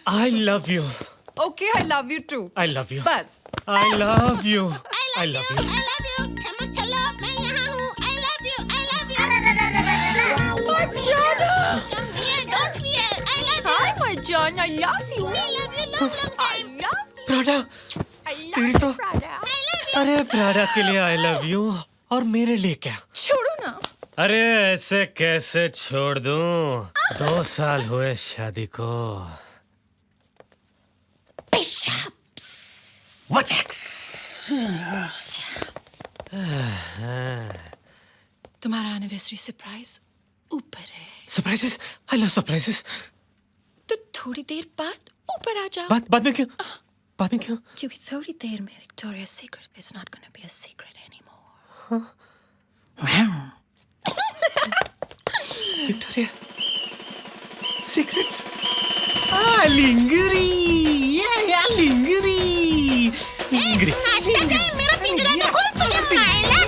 I love you. Okay, I love you too. I love you. बस. I love you. I love you. I love you. चमक चलो मैं यहाँ हूँ. I love you. I love you. My brother. Come here. Don't fear. I love you. Hi, my John. I love you. I love you. Long long I time. love you. Prada, I love तेरी you, तो- brother. I love you. अरे Prada के लिए I love you और मेरे लिए क्या? छोड़ो ना. अरे ऐसे कैसे छोड़ दूं? 2 साल हुए शादी को. Bishops. What ex? तुम्हारा एनिवर्सरी सरप्राइज ऊपर है. Surprises? I love surprises. तो थोड़ी देर बाद ऊपर आ जाओ. बाद में क्यों? बाद में क्यों? क्योंकि थोड़ी देर में Victoria secret is not gonna be a secret anymore. Victoria. Secrets. Ah, lingeri. Yeah, lingeri. Lingeri. नाचता जाए मेरा पिंजरा तो खोल तुझे मायला.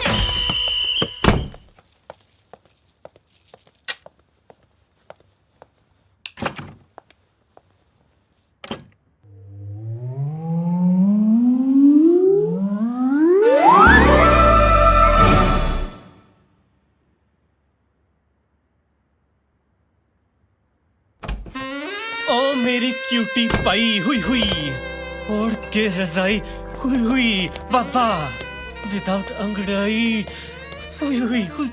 ओ मेरी क्यूटी पाई हुई हुई ओढ़ के रजाई हुई हुई बाबा विदाउट अंगड़ाई हुई हुई हुई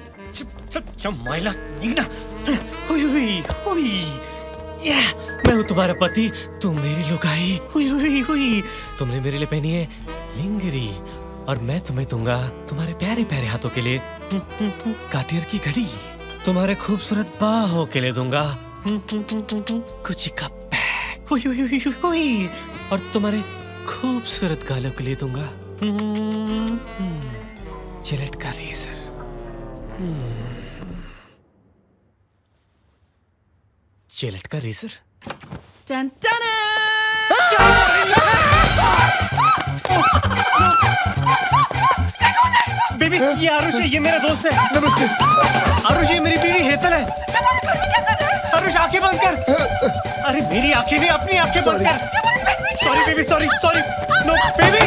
चमाइला निगना हुई हुई हुई या मैं हूँ तुम्हारा पति तुम मेरी लुगाई हुई हुई हुई तुमने मेरे लिए पहनी है लिंगरी और मैं तुम्हें दूंगा तुम्हारे प्यारे प्यारे हाथों के लिए काटियर की घड़ी तुम्हारे खूबसूरत बाहों के लिए दूंगा गुची का बैग हुई हुई हुई हुई हुई और तुम्हारे खूबसूरत गालों के लिए दूंगा जिलेट का रेजर जिलेट का रेजर टन टन. बेबी ये आरुष है ये मेरा दोस्त है नमस्ते आरुष ये मेरी बीवी हेतल है आरुष आंखें बंद कर अरे मेरी आंखें नहीं अपनी आंखें बंद कर sorry baby sorry sorry no baby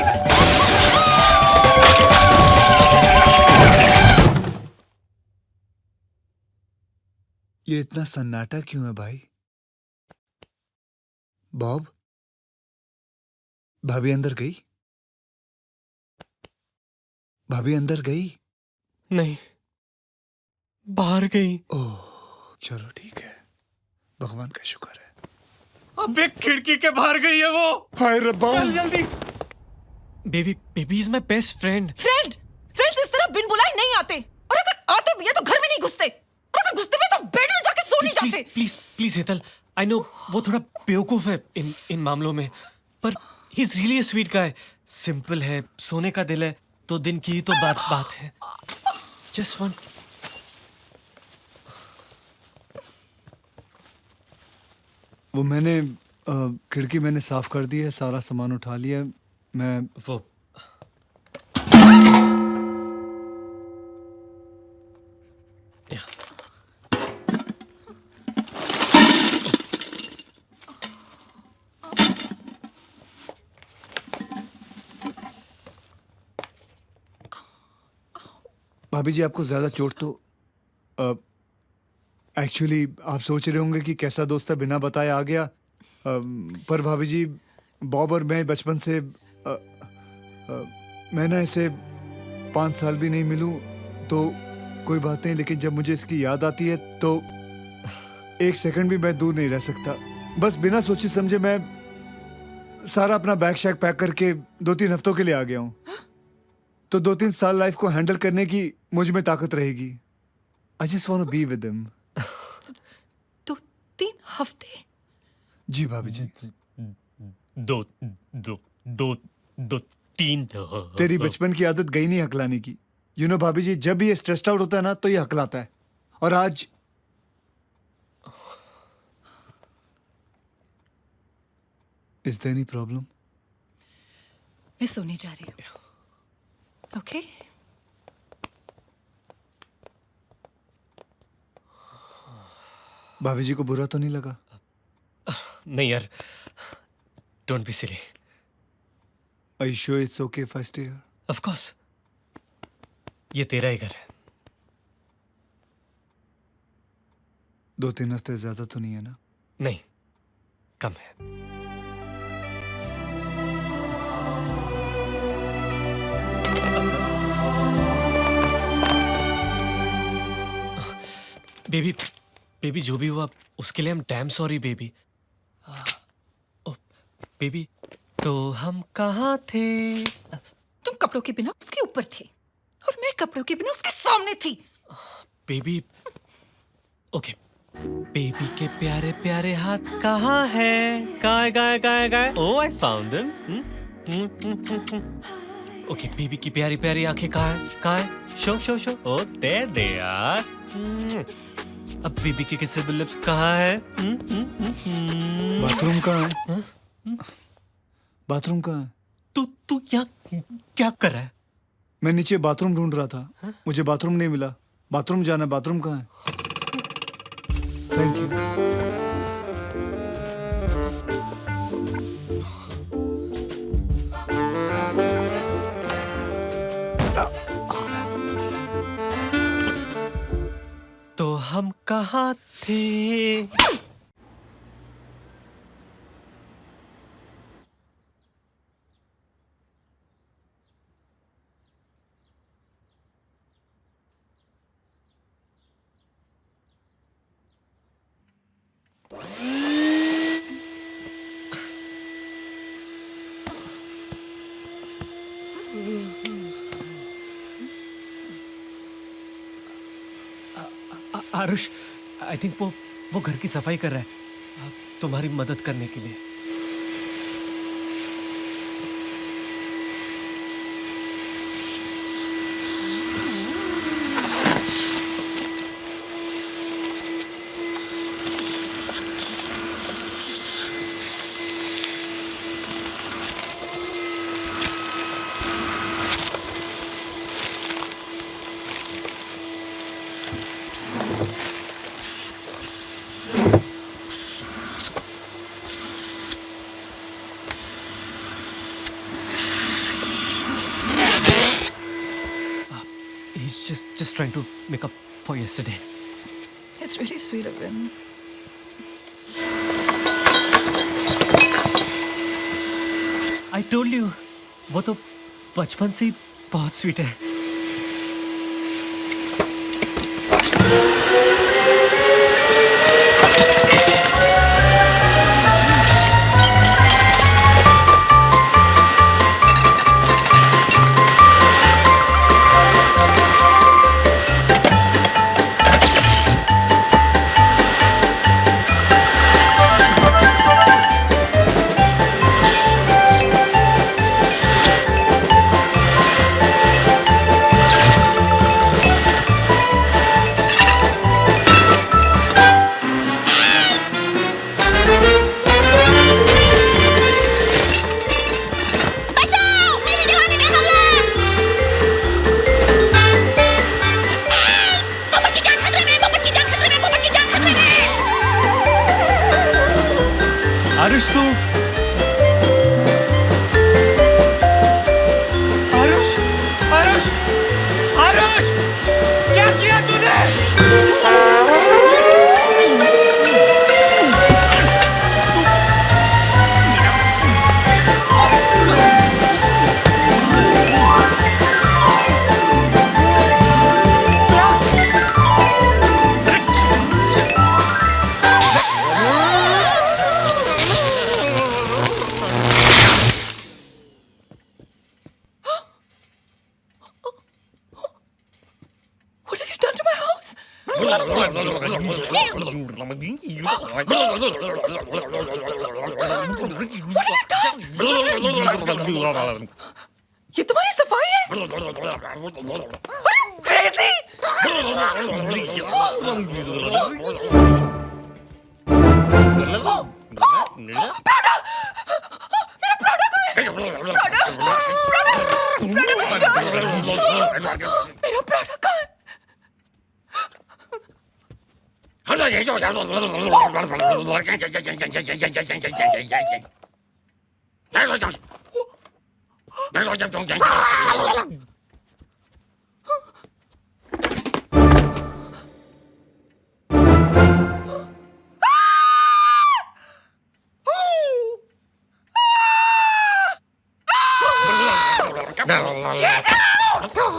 ये इतना सन्नाटा क्यों है भाई? बॉब भाभी अंदर गई? भाभी अंदर गई? नहीं बाहर गई ओह चलो ठीक है भगवान का शुक्र है. अबे खिड़की के बाहर गई है वो हाय रब्बा चल जल्दी baby baby is my best friend friends इस तरह बिन बुलाए नहीं आते और अगर आते भी है तो घर में नहीं घुसते और अगर घुसते भी तो बेड में जाके सो नहीं जाते. Please please Hetal I know वो थोड़ा बेवकूफ है इन मामलों में पर he is really a sweet guy simple है सोने का दिल है तो दिन की ही तो बात है जस्ट वन वो मैंने खिड़की मैंने साफ कर दी है सारा सामान उठा लिया है. मैं वो भाभी जी आपको ज्यादा चोट तो एक्चुअली आप सोच रहे होंगे कि कैसा दोस्त है बिना बताए आ गया पर भाभी जी बॉब और मैं बचपन से मैं ना ऐसे 5 साल भी नहीं मिलूं तो कोई बात नहीं लेकिन जब मुझे इसकी याद आती है तो 1 सेकंड भी मैं दूर नहीं रह सकता. बस बिना सोचे समझे मैं सारा अपना बैग शैग पैक करके 2-3 हफ्तों के लिए आ गया हूँ. तो 2-3 साल लाइफ को हैंडल करने की मुझ में ताकत रहेगी. I just want to be with him. 2-3 हफ्ते. जी भाभी जी. दो तीन तेरी बचपन की आदत गई नहीं हकलाने की. यू नो भाभी जी जब भी ये स्ट्रेस्ड आउट होता है ना तो ये हकलाता है और आज इज देयर एनी प्रॉब्लम? मैं सोने जा रही हूँ. ओके भाभी जी को बुरा तो नहीं लगा? नहीं यार don't be silly. Are you sure it's okay if I stay here? Of course. ये तेरा ही घर है. 2-3 हफ्ते ज्यादा तो नहीं है ना? नहीं, कम है. बेबी, बेबी जो भी हुआ उसके लिए I'm damn sorry baby. Baby, तो हम कहाँ थे? तुम कपड़ों के बिना उसके ऊपर थे और मैं कपड़ों के बिना उसके सामने थी. Baby, okay. बेबी के प्यारे प्यारे हाथ कहाँ है? गाय गाय गाय गाय. Oh, I found them. Okay, baby की प्यारी प्यारी आंखें कहाँ है? कहाँ है? Show show show. Oh, there they are. अब बेबी के किसेबल लिप्स कहाँ है? बाथरूम कहाँ है? बाथरूम कहाँ है? तू यहाँ क्या कर रहा है? मैं नीचे बाथरूम ढूंढ रहा था. मुझे बाथरूम नहीं मिला. बाथरूम जाना. बाथरूम कहाँ है? Thank you. तो हम कहाँ थे? आरुष, आई थिंक वो घर की सफाई कर रहा है तुम्हारी मदद करने के लिए. He's just trying to make up for yesterday. It's really sweet of him. I told you, वो तो बचपन से ही बहुत स्वीट है. बचाओ मेरी जवानी में हमला पोपट की जान खतरे में पोपट की जान खतरे में पोपट की जान खतरे में आरुष तू आरुष आरुष आरुष क्या किया तूने? What have you done to my house? ये तुम्हारी सफाई है? Are you crazy? मेरा प्राणा कहाँ है?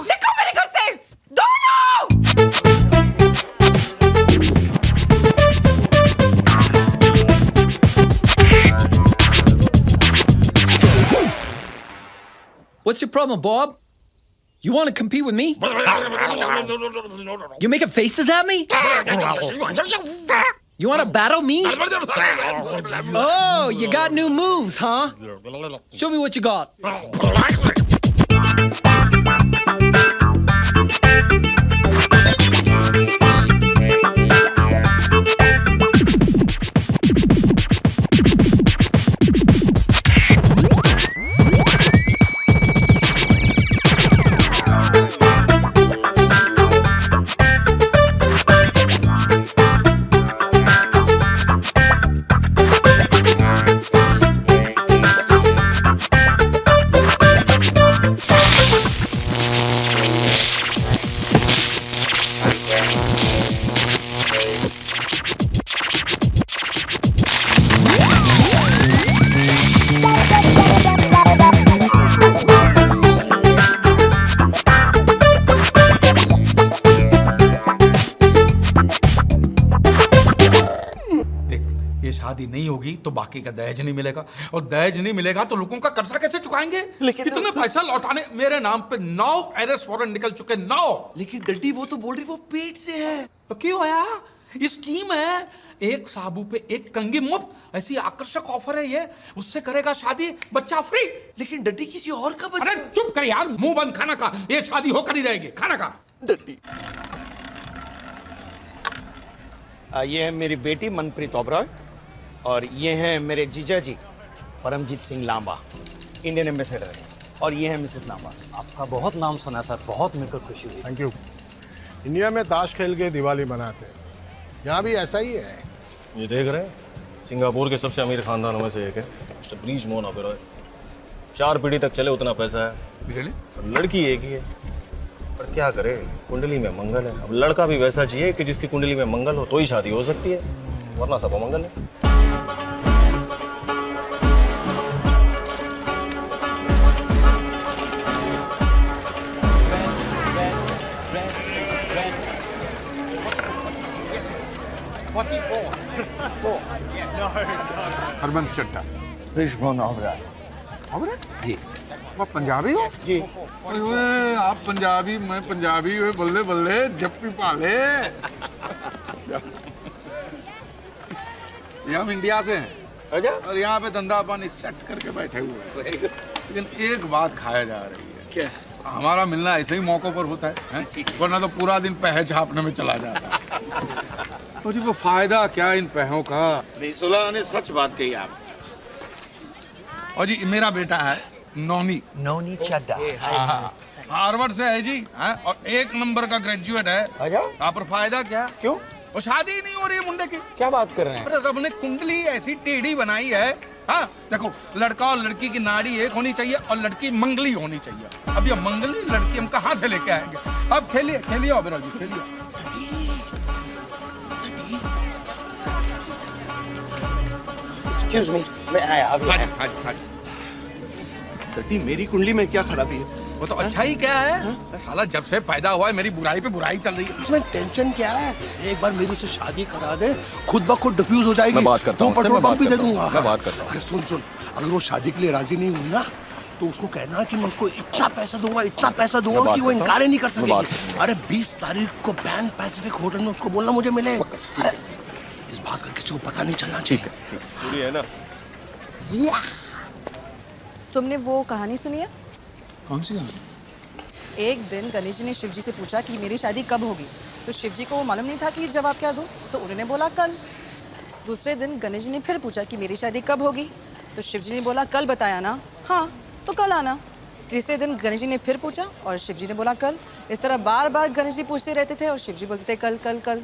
निकलो मेरे घर से दोनों। What's your problem, Bob? You want to compete with me? You making faces at me? You want to battle me? Oh, you got new moves, huh? Show me what you got. ये शादी नहीं होगी तो बाकी का दहेज नहीं मिलेगा, और दहेज नहीं मिलेगा तो लोगों का कर्जा कैसे चुकाएंगे? लेकिन इतने पैसा लौटाने मेरे नाम पे 9 अरेस्ट वारंट निकल चुके, 9। लेकिन डड्डी वो तो बोल रही वो पेट से है। तो क्यों आया? ये स्कीम है, एक साबू पे एक कंगी मुफ्त, ऐसी आकर्षक ऑफर है ये। उससे करेगा शादी, बच्चा फ्री। लेकिन डड्डी किसी और का बच्चा। अरे चुप कर यार, मुंह बंद, खाना खा। ये शादी होकर ही रहेगी, खाना खा। डड्डी ये है मेरी बेटी मनप्रीत ओबरॉय, और ये हैं मेरे जीजा जी परमजीत सिंह लांबा, इंडियन एम्बेसडर है, और ये है मिसेस लांबा। आपका बहुत नाम सुना सर, बहुत मिलकर खुशी हुई। Thank you. इंडिया में ताश खेल के दिवाली मनाते हैं, यहाँ भी ऐसा ही है। ये देख रहे हैं, सिंगापुर के सबसे अमीर खानदानों में से एक है, मिस्टर ब्रीज मोहन ओबेरॉय। 4 पीढ़ी तक चले उतना पैसा है। और लड़की एक ही है, पर क्या करे, कुंडली में मंगल है। अब लड़का भी वैसा चाहिए कि जिसकी कुंडली में मंगल हो तो ही शादी हो सकती है, वरना सब अमंगल है। हरबंस चट्टा, ब्रीज मोहन ओबरॉय। जी वो पंजाबी हो? जी। ओए आप पंजाबी, मैं पंजाबी, हुए बल्ले बल्ले जप्पी पाले। ये हम इंडिया से हैं, अच्छा। और यहाँ पे धंधा पानी सेट करके बैठे हुए हैं। लेकिन एक बात खाया जा रही है, क्या? हमारा मिलना ऐसे ही मौकों पर होता है? वरना तो पूरा दिन पैसे छापने में चला जाता है। और जी वो फायदा क्या इन पैसों का? सुलह ने सच बात कही आप। और जी मेरा बेटा है नौनी चड्डा। हार्वर्ड से है जी, और 1 नंबर का ग्रेजुएट है। अच्छा। आप पर फायदा क्या? क्यों? और शादी ही नहीं हो रही है मुंडे की। क्या बात कर रहे हैं? अरे रब ने कुंडली ऐसी टेढ़ी बनाई है। हाँ देखो, लड़का और लड़की की नाड़ी एक होनी चाहिए और लड़की मंगली होनी चाहिए। अब ये मंगली लड़की हम कहाँ से लेके आएंगे? अब खेलिए खेलिए ओबेरॉय जी, खेलिए। एक्सक्यूज मी, मैं आया अभी। डड्डी मेरी कुंडली में क्या खराबी है? वो तो अच्छा ही क्या है? साला जब से पैदा हुआ है मेरी बुराई पे बुराई चल रही है। उसमें टेंशन क्या है? एक बार मेरी उससे शादी करा दे, खुद ब खुद डिफ्यूज हो जाएगी। मैं बात करता हूँ, तो पेट्रोल पंप भी दे दूंगा। मैं बात करता हूँ। अरे सुन, अगर वो शादी के लिए राजी नहीं हुई ना, तो उसको कहना कि मैं उसको इतना पैसा दूंगा कि वो इनकार ही नहीं कर सकेगी। अरे 20 तारीख को पैन पैसिफिक होटल में उसको बोलना मुझे मिले। अरे इस बात का किसी को पता नहीं चलना चाहिए। सुनी है ना? तुमने वो कहानी सुनी है? कौन सी कहानी? एक दिन गणेश जी ने शिव जी से पूछा कि मेरी शादी कब होगी, तो शिव जी को वो मालूम नहीं था कि जवाब क्या दूं, तो उन्होंने बोला कल। दूसरे दिन गणेश जी ने फिर पूछा कि मेरी शादी कब होगी, तो शिव जी ने बोला कल बताया ना, हाँ तो कल आना। तीसरे दिन गणेश जी ने फिर पूछा और शिव जी ने बोला कल। इस तरह बार बार गणेश जी पूछते रहते थे और शिव जी बोलते थे कल कल कल।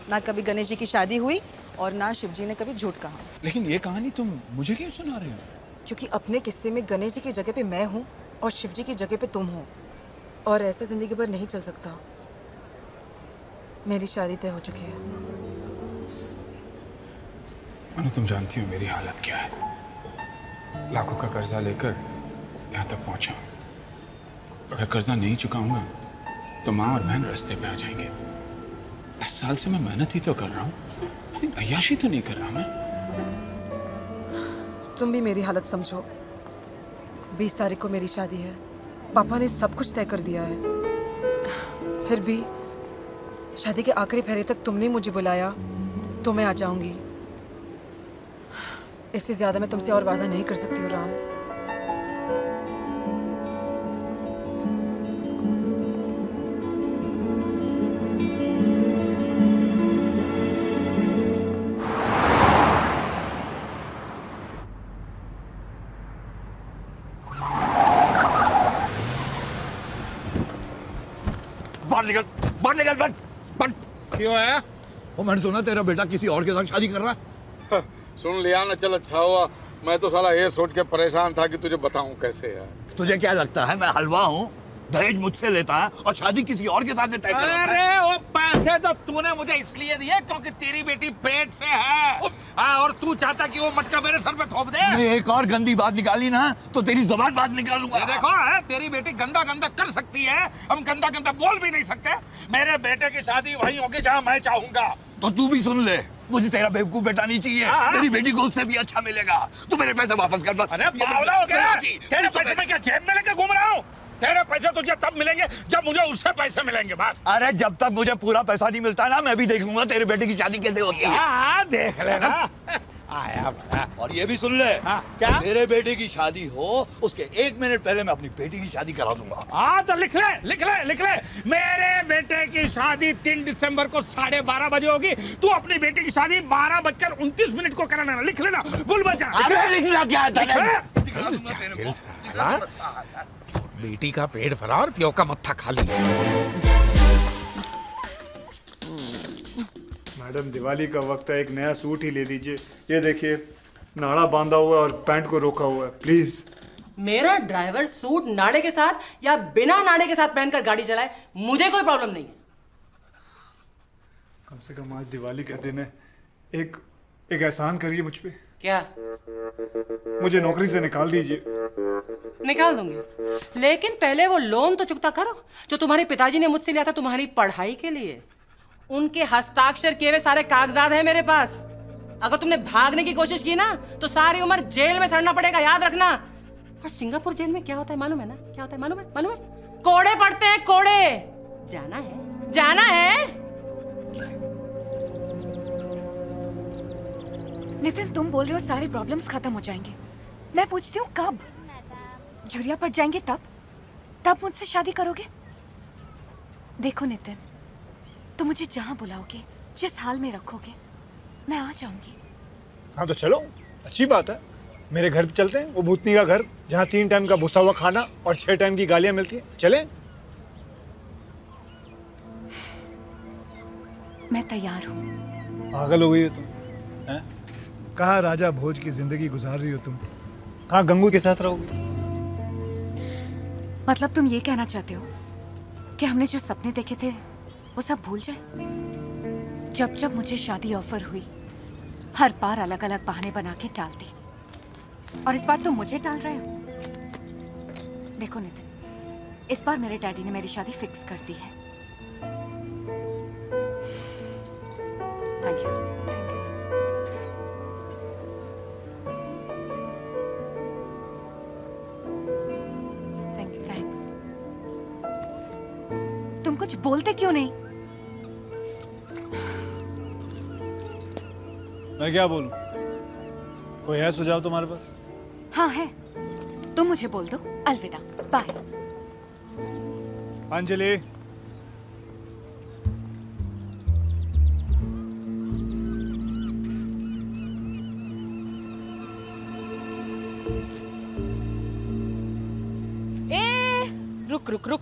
ना कभी गणेश जी की शादी हुई और ना शिव जी ने कभी झूठ कहा। लेकिन ये कहानी तुम मुझे क्यों सुना रहे हो? क्योंकि अपने किस्से में गणेश जी की जगह पे मैं हूँ और शिव जी की जगह पे तुम हो, और ऐसे जिंदगी भर नहीं चल सकता। मेरी शादी तय हो चुकी है। मनु, तुम जानती हो मेरी हालत क्या है। लाखों का कर्जा लेकर यहाँ तक पहुंचा। अगर कर्जा नहीं चुकाऊंगा तो माँ और बहन रास्ते पे आ जाएंगे। 10 साल से मैं मेहनत ही तो कर रहा हूँ, अय्याशी तो नहीं कर रहा मैं। तुम भी मेरी हालत समझो। 20 तारीख को मेरी शादी है। पापा ने सब कुछ तय कर दिया है। फिर भी शादी के आखिरी फेरे तक तुमने मुझे बुलाया तो मैं आ जाऊंगी। इससे ज्यादा मैं तुमसे और वादा नहीं कर सकती हूँ राम। बाहर निकल बंद। क्यों है? वो मैंने सुना तेरा बेटा किसी और के साथ शादी कर रहा है। सुन लिया ना, चल अच्छा हुआ। मैं तो साला ये सोच के परेशान था कि तुझे बताऊं कैसे यार। तुझे क्या लगता है मैं हलवा हूँ? दहेज मुझसे लेता है और शादी किसी और के साथ में तय कर रहा है। अरे वो पैसे तो तूने मुझे इसलिए दिए क्योंकि तेरी बेटी पेट से है। और तू चाहता कि वो मटका मेरे सर पे थोप दे। मैं एक और गंदी बात निकाली ना तो तेरी जुबान बात निकालूंगा। ये देखो है, तेरी बेटी गंदा गंदा कर सकती है, हम गंदा गंदा बोल भी नहीं सकते। मेरे बेटे की शादी वहीं होगी जहाँ मैं चाहूंगा। तो तू भी सुन ले, मुझे तेरा बेवकूफ बेटा नहीं चाहिए। मेरी बेटी को उससे भी अच्छा मिलेगा। तू मेरे पैसे वापस कर बस। अरे बावला हो गया? तेरे पैसे मैं क्या जेब में लेके घूम रहा हूँ? तेरे पैसे तुझे तब मिलेंगे जब मुझे उससे पैसे मिलेंगे बस। अरे जब तक मुझे पूरा पैसा नहीं मिलता ना, मैं भी देख लूंगा तेरे बेटे की शादी कैसे होती है। हाँ देख लेना। आया बड़ा। और ये भी सुन ले, क्या? तेरे बेटे की शादी हो उसके 1 मिनट पहले मैं अपनी बेटी की शादी करा दूंगा। हाँ तो लिख ले। मेरे बेटे की शादी 3 दिसंबर को 12:30 बजे होगी। तू अपनी बेटी की शादी 12:29 को कराना। लिख लेना, भूल बचा। लिखना क्या है? बेटी का पेट भरा और प्यो का मत्था खाली। मैडम दिवाली का वक्त है, एक नया सूट ही ले दीजिए। ये देखिए नाड़ा बांधा हुआ है और पैंट को रोका हुआ है, प्लीज। मेरा ड्राइवर सूट नाड़े के साथ या बिना नाड़े के साथ पहनकर गाड़ी चलाए, मुझे कोई प्रॉब्लम नहीं है। कम से कम आज दिवाली का दिन है, एक एहसान करिए मुझ पे। क्या? मुझे नौकरी से निकाल दीजिए। निकाल दूंगी, लेकिन पहले वो लोन तो चुकता करो जो तुम्हारे पिताजी ने मुझसे लिया था तुम्हारी पढ़ाई के लिए। उनके हस्ताक्षर किए हुए सारे कागजात हैं मेरे पास। अगर तुमने भागने की कोशिश की ना तो सारी उम्र जेल में सड़ना पड़ेगा, याद रखना। और सिंगापुर जेल में क्या होता है मालूम है ना? क्या होता है मालूम है? कोड़े पड़ते हैं, कोड़े। जाना है। नितिन, तुम बोल रहे हो सारे प्रॉब्लम्स खत्म हो जाएंगे। मैं पूछती हूँ कब? झुरिया पड़ जाएंगे तब मुझसे शादी करोगे? देखो नितिन, तुम मुझे जहाँ बुलाओगे, जिस हाल में रखोगे, मैं आ जाऊंगी। हाँ तो चलो, अच्छी बात है। मेरे घर पे चलते हैं, वो भूतनी का घर, जहाँ 3 टाइम का भुसा हुआ खाना और 6 टाइम की गालियाँ मिलती हैं। चले? मैं तैयार हूँ। पागल हो गई हो तुम? कहाँ राजा भोज की जिंदगी गुजार रही हो तुम? कहाँ गंगू के साथ रहोगे? मतलब तुम ये कहना चाहते हो कि हमने जो सपने देखे थे वो सब भूल जाए? जब मुझे शादी ऑफर हुई, हर बार अलग अलग बहाने बना के टालती, और इस बार तुम मुझे टाल रहे हो। देखो नितिन, इस बार मेरे डैडी ने मेरी शादी फिक्स कर दी है। Thank you. थैंक्स। तुम कुछ बोलते क्यों नहीं? मैं क्या बोलूं? कोई है सुझाव तुम्हारे पास? हाँ है, तुम मुझे बोल दो अलविदा, बाय। अंजलि,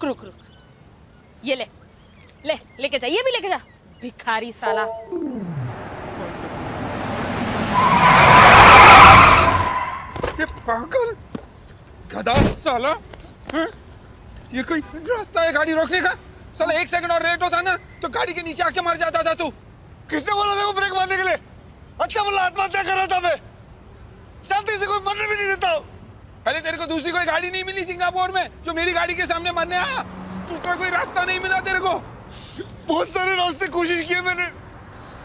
रुक। ये लेके जा, ये भी लेके जा, भिखारी साला। पागल गधा साला। हैं? ये कोई रास्ता है गाड़ी रोकने का? साला 1 सेकंड और लेट होता ना तो गाड़ी के नीचे आके मर जाता था तू। किसने बोला था वो ब्रेक मारने के लिए? अच्छा बोला आत्महत्या कर रहा था मैं। शांति से कोई मरने भी नहीं देता। अरे तेरे को दूसरी कोई गाड़ी नहीं मिली सिंगापुर में जो मेरी गाड़ी के सामने मरने आया? दूसरा कोई रास्ता नहीं मिला तेरे को? बहुत सारे रास्ते कोशिश किए मैंने।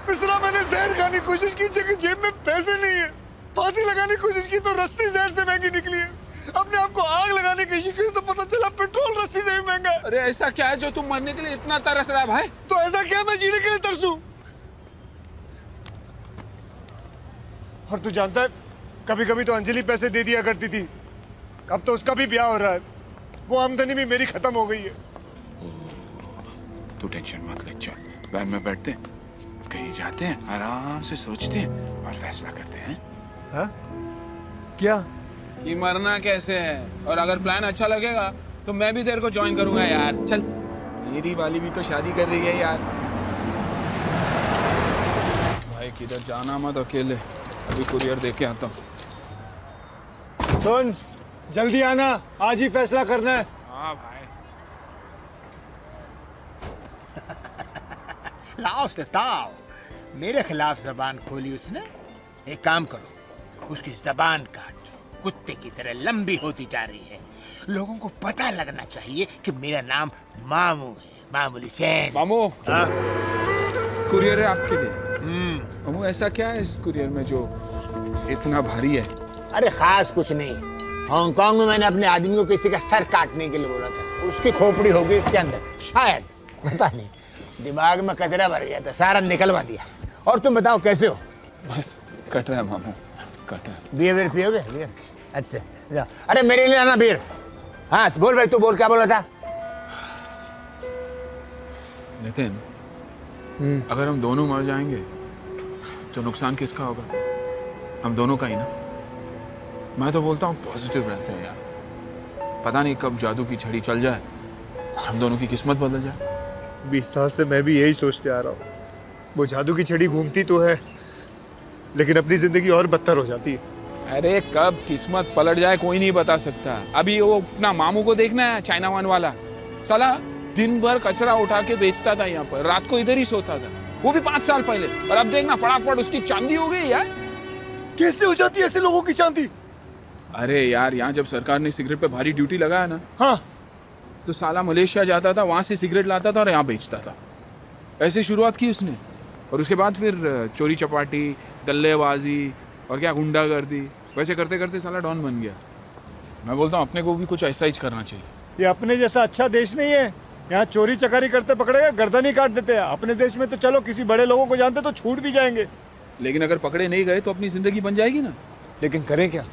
मिश्रा मैंने जहर खाने की कोशिश की, जगह जेब में पैसे नहीं है। फांसी लगाने की कोशिश की तो रस्सी जहर से महंगी निकली है। अपने आप को आग लगाने की कोशिश की तो पता चला पेट्रोल रस्सी से भी महंगा है। अरे ऐसा क्या है जो तुम मरने के लिए इतना तरस रहा है भाई? तो ऐसा क्या मैं जीने के लिए तरसूं? और तू जानता है कभी कभी तो अंजलि पैसे दे दिया करती थी। अब तो उसका भी ब्याह हो रहा है। वो आमदनी भी मेरी खत्म हो गई है। तू टेंशन मत ले, चल वैन में बैठते हैं, कहीं जाते हैं, आराम से सोचते हैं और फैसला करते हैं। हाँ? क्या? कि मरना कैसे है, और अगर प्लान अच्छा लगेगा तो मैं भी तेरे को ज्वाइन करूंगा यार। चल, मेरी वाली भी तो शादी कर रही है यार। भाई किधर जाना मत अकेले, अभी कुरियर देके आता हूँ। सुन, जल्दी आना, आज ही फैसला करना है। हाँ भाई। लाओ बताओ, मेरे खिलाफ जबान खोली उसने। एक काम करो, उसकी जबान काट दो, कुत्ते की तरह लंबी होती जा रही है। लोगों को पता लगना चाहिए कि मेरा नाम मामू है, मामूली सैन। मामू, कुरियर है आपके लिए। मामू ऐसा क्या है इस कुरियर में जो इतना भारी है? अरे खास कुछ नहीं। हांगकांग में मैंने अपने आदमी को किसी का सर काटने के लिए बोला था, उसकी खोपड़ी हो गई इसके अंदर, शायद, पता नहीं। दिमाग में कचरा भर गया था, सारा निकलवा दिया। और तुम बताओ कैसे हो? बस कट रहा है मामू, कट रहा है। बियर पियोगे? बियर? अच्छा जाओ। अरे मेरे लिए आना बियर। हाँ तो बोल भाई, तू बोल, क्या बोला था? नितिन, अगर हम दोनों मर जाएंगे तो नुकसान किसका होगा? हम दोनों का ही ना। मैं तो बोलता हूँ पॉजिटिव रहते हैं यार। पता नहीं कब जादू की छड़ी चल जाए और हम दोनों की किस्मत बदल जाए। 20 साल से मैं भी यही सोचते आ रहा हूँ। वो जादू की छड़ी घूमती तो है, लेकिन अपनी जिंदगी और बदतर हो जाती है। अरे कब किस्मत पलट जाए कोई नहीं बता सकता। अभी वो अपना मामू को देखना है, चाइना वन वाला साला दिन भर कचरा उठा के बेचता था यहाँ पर, रात को इधर ही सोता था, वो भी 5 साल पहले। और अब देखना फटाफट उसकी चांदी हो गई यार। कैसे हो जाती है ऐसे लोगों की चांदी? अरे यार, यहाँ जब सरकार ने सिगरेट पे भारी ड्यूटी लगाया ना, हाँ, तो साला मलेशिया जाता था, वहां से सिगरेट लाता था और यहाँ बेचता था। ऐसे शुरुआत की उसने, और उसके बाद फिर चोरी चपाटी, दल्लेबाजी और क्या गुंडागर्दी, वैसे करते करते साला डॉन बन गया। मैं बोलता हूँ अपने को भी कुछ ऐसा ही करना चाहिए। ये अपने जैसा अच्छा देश नहीं है। यहाँ चोरी चकारी करते पकड़ेगा गर्दन ही काट देते हैं। अपने देश में तो चलो किसी बड़े लोगों को जानते तो छूट भी जाएंगे, लेकिन अगर पकड़े नहीं गए तो अपनी जिंदगी बन जाएगी ना। लेकिन करें क्या?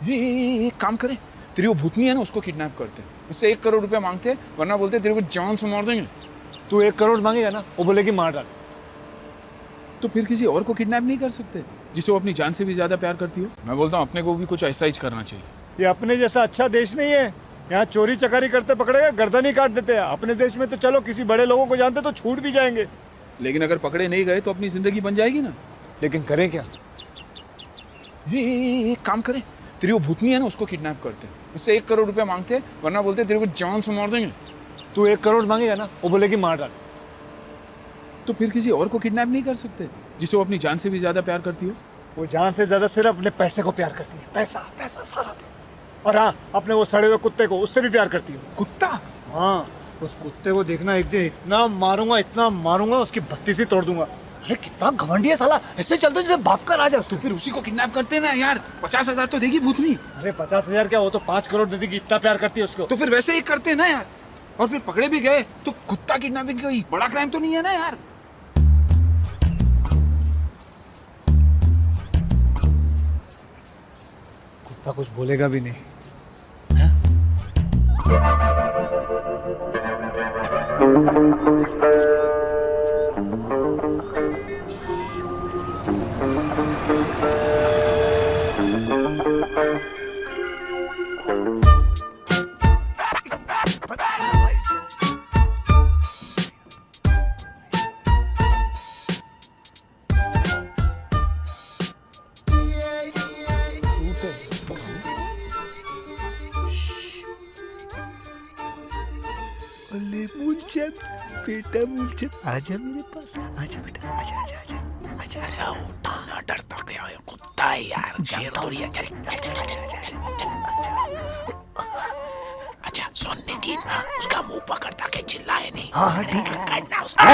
एक काम करें, तेरी वो भूतनी है ना, उसको किडनैप करते, इससे 1 करोड़ रुपया मांगते, वरना बोलते तेरे को जान से मार देंगे। तू 1 करोड़ मांगेगा ना, वो बोलेगी मार डाल। तो फिर किसी और को किडनैप नहीं कर सकते जिसे वो अपनी जान से भी ज्यादा प्यार करती हो? मैं बोलता हूँ अपने को भी कुछ ऐसा ही करना चाहिए। ये अपने जैसा अच्छा देश नहीं है। यहाँ चोरी चकारी करते पकड़ेगा गर्दन ही काट देते हैं। अपने देश में तो चलो किसी बड़े लोगों को जानते तो छूट भी जाएंगे, लेकिन अगर पकड़े नहीं गए तो अपनी जिंदगी बन जाएगी ना। लेकिन करें क्या? एक काम करें, तेरी वो भूतनी है ना, उसको किडनैप करते, इससे 1 करोड़ रुपया मांगते, वरना बोलते तेरे को जान से मार देंगे। तू 1 करोड़ मांगेगा ना, वो बोलेगी मार डाल। तो फिर किसी और को किडनैप नहीं कर सकते जिसे वो अपनी जान से भी ज्यादा प्यार करती हो? वो जान से ज्यादा सिर्फ अपने पैसे को प्यार करती है। पैसा पैसा सारा दिन। और हाँ, अपने वो सड़े हुए कुत्ते को, उससे भी प्यार करती है। कुत्ता? हाँ, उस कुत्ते को देखना एक दिन इतना मारूंगा उसकी बत्ती से तोड़ दूंगा। अरे कितना घमंडी है साला, ऐसे चलते जैसे भाग कर आ जाए। तो फिर उसी को किडनैप करते ना यार, 50,000 तो देगी भूतनी। अरे 50,000 क्या, वो तो 5 करोड़ दे देगी, इतना प्यार करती है उसको। तो फिर वैसे ही करते ना यार। और फिर पकड़े भी गए तो कुत्ता किडनैपिंग कोई बड़ा क्राइम तो नहीं है ना यार। कुत्ता कुछ बोलेगा भी नहीं। अरे मूलचंद, बेटा मूलचंद, आजा मेरे पास, आजा बेटा, आजा आजा आजा आजा। अरे उठा ना, डरता क्या है, कुत्ता है यार, शेर थोड़ी है। चल चल चल चल चल चल। अच्छा सुन नितिन, उसका मुंह पकड़ता के चिल्लाए नहीं। हाँ ठीक है। काटना उसका।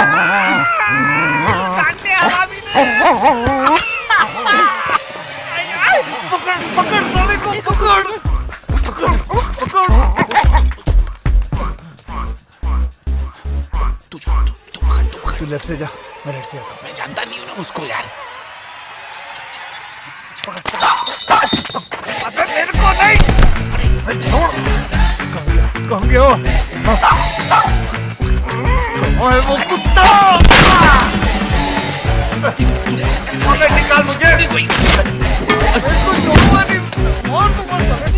काटने हरामी ने। पकड़ पकड़ साले को, पकड़ पकड़ पकड़। तू पकड़। तू लेफ्ट से जा, मैं राइट से आता हूँ। मैं जानता नहीं हूँ ना उसको यार। अबे मेरे को नहीं, छोड़। कहाँ गया? कहाँ है वो कुत्ता? अबे निकाल मुझे। इसको छोड़ूंगा नहीं, मार दूंगा साले।